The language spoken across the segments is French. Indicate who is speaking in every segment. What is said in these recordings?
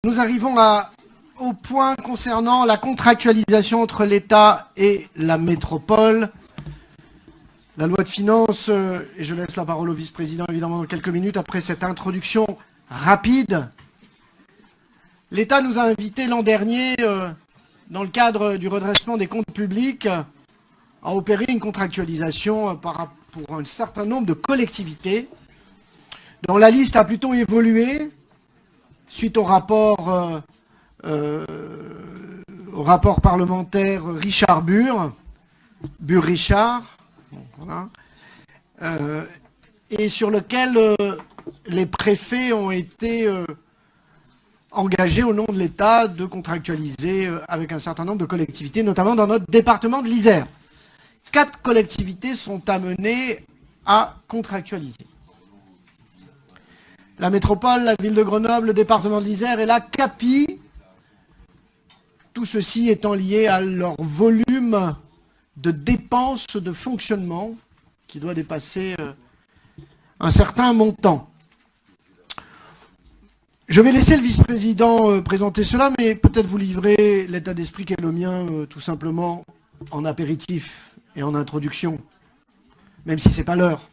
Speaker 1: Nous arrivons au point concernant la contractualisation entre l'État et la métropole. La loi de finances, et je laisse la parole au vice-président évidemment dans quelques minutes après cette introduction rapide. L'État nous a invités l'an dernier, dans le cadre du redressement des comptes publics, à opérer une contractualisation pour un certain nombre de collectivités, dont la liste a plutôt évolué suite au rapport parlementaire Richard Bur-Richard, voilà, et sur lequel les préfets ont été engagés au nom de l'État de contractualiser avec un certain nombre de collectivités, notamment dans notre département de l'Isère. 4 collectivités sont amenées à contractualiser. La métropole, la ville de Grenoble, le département de l'Isère et la CAPI, tout ceci étant lié à leur volume de dépenses de fonctionnement qui doit dépasser un certain montant. Je vais laisser le vice-président présenter cela, mais peut-être vous livrer l'état d'esprit qui est le mien, tout simplement en apéritif et en introduction, même si ce n'est pas l'heure.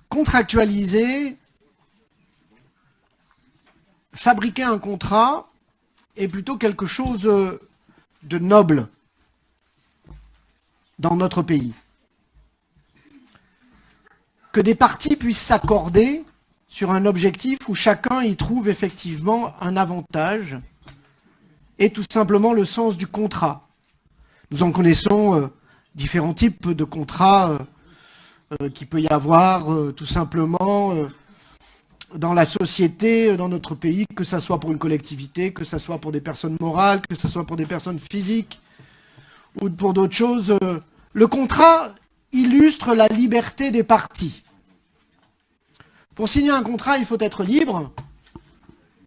Speaker 1: Contractualiser, fabriquer un contrat est plutôt quelque chose de noble dans notre pays. Que des parties puissent s'accorder sur un objectif où chacun y trouve effectivement un avantage est tout simplement le sens du contrat. Nous en connaissons différents types de contrats qu'il peut y avoir tout simplement dans la société, dans notre pays, que ce soit pour une collectivité, que ce soit pour des personnes morales, que ce soit pour des personnes physiques ou pour d'autres choses. Le contrat illustre la liberté des parties. Pour signer un contrat, il faut être libre,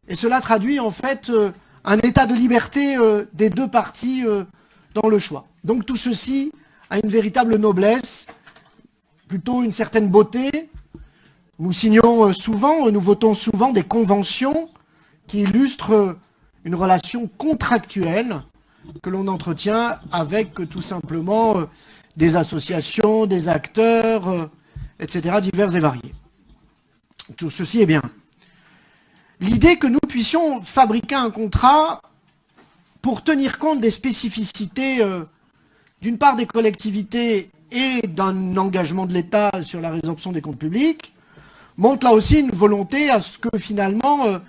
Speaker 1: et cela traduit en fait un état de liberté des deux parties dans le choix. Donc tout ceci a une véritable noblesse, plutôt une certaine beauté. Nous signons souvent, nous votons souvent des conventions qui illustrent une relation contractuelle que l'on entretient avec tout simplement des associations, des acteurs, etc., divers et variés. Tout ceci est bien. L'idée que nous puissions fabriquer un contrat pour tenir compte des spécificités, d'une part des collectivités et d'un engagement de l'État sur la résorption des comptes publics, montre là aussi une volonté à ce que finalement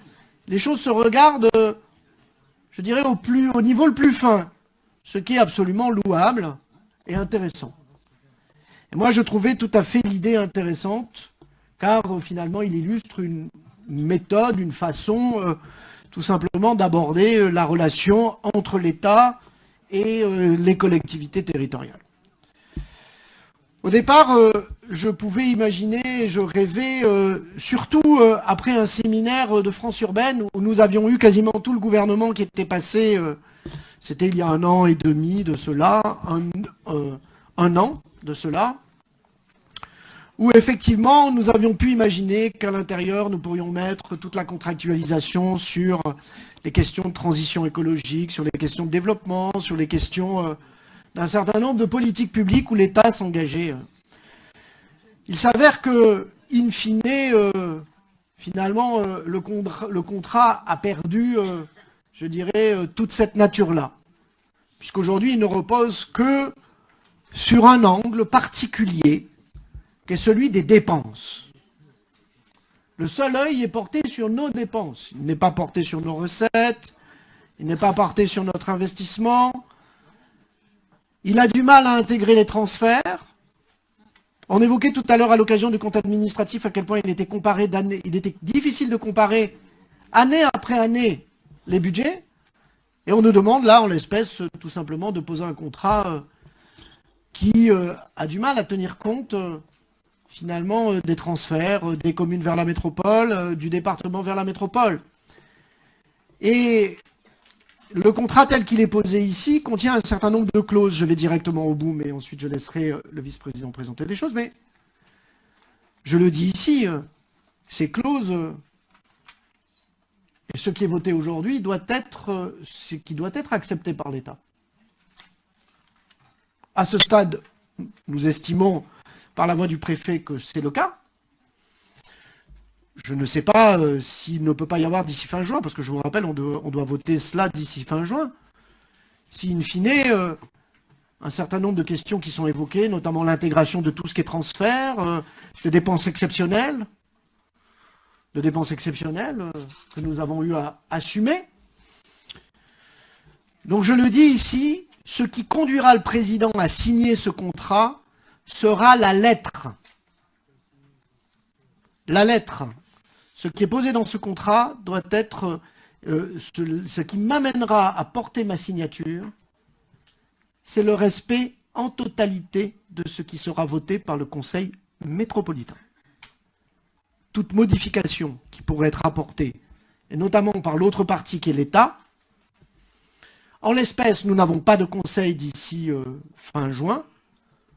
Speaker 1: les choses se regardent, je dirais, au niveau le plus fin, ce qui est absolument louable et intéressant. Et moi, je trouvais tout à fait l'idée intéressante, car finalement, il illustre une méthode, une façon, tout simplement, d'aborder la relation entre l'État et les collectivités territoriales. Au départ, je pouvais imaginer, je rêvais, surtout après un séminaire de France urbaine où nous avions eu quasiment tout le gouvernement qui était passé, c'était il y a 1 an et demi de cela, un an de cela, où effectivement nous avions pu imaginer qu'à l'intérieur nous pourrions mettre toute la contractualisation sur les questions de transition écologique, sur les questions de développement, sur les questions d'un certain nombre de politiques publiques où l'État s'engageait. Il s'avère que, in fine, finalement, le contrat a perdu, je dirais, toute cette nature-là. Puisqu'aujourd'hui, il ne repose que sur un angle particulier, qui est celui des dépenses. Le seul œil est porté sur nos dépenses. Il n'est pas porté sur nos recettes, il n'est pas porté sur notre investissement. Il a du mal à intégrer les transferts. On évoquait tout à l'heure à l'occasion du compte administratif à quel point il était difficile de comparer année après année les budgets. Et on nous demande là, en l'espèce, tout simplement de poser un contrat qui a du mal à tenir compte finalement des transferts des communes vers la métropole, du département vers la métropole. Et le contrat tel qu'il est posé ici contient un certain nombre de clauses. Je vais directement au bout, mais ensuite je laisserai le vice-président présenter les choses. Mais Je le dis ici, ces clauses, et ce qui est voté aujourd'hui, ce qui doit être accepté par l'État. À ce stade, nous estimons, par la voix du préfet, que c'est le cas. Je ne sais pas s'il ne peut pas y avoir d'ici fin juin, parce que je vous rappelle, on doit voter cela d'ici fin juin. Si, in fine, un certain nombre de questions qui sont évoquées, notamment l'intégration de tout ce qui est transfert, de dépenses exceptionnelles, que nous avons eu à assumer. Donc je le dis ici, ce qui conduira le président à signer ce contrat sera la lettre. La lettre. Ce qui est posé dans ce contrat doit être ce qui m'amènera à porter ma signature, c'est le respect en totalité de ce qui sera voté par le Conseil métropolitain. Toute modification qui pourrait être apportée, et notamment par l'autre partie qui est l'État. En l'espèce, nous n'avons pas de conseil d'ici fin juin,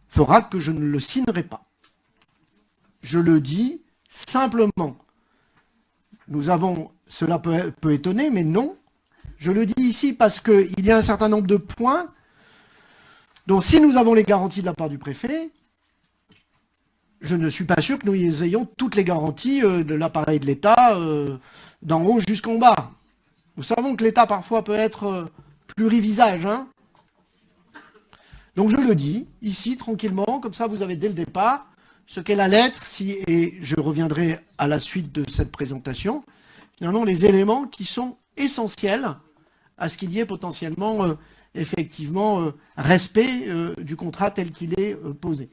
Speaker 1: fera que je ne le signerai pas. Je le dis simplement. Cela peut étonner, mais non. Je le dis ici parce qu'il y a un certain nombre de points dont si nous avons les garanties de la part du préfet, je ne suis pas sûr que nous ayons toutes les garanties de l'appareil de l'État d'en haut jusqu'en bas. Nous savons que l'État parfois peut être plurivisage. Hein. Donc je le dis ici tranquillement, comme ça vous avez dès le départ ce qu'est la lettre, et je reviendrai à la suite de cette présentation, finalement les éléments qui sont essentiels à ce qu'il y ait potentiellement effectivement respect du contrat tel qu'il est posé.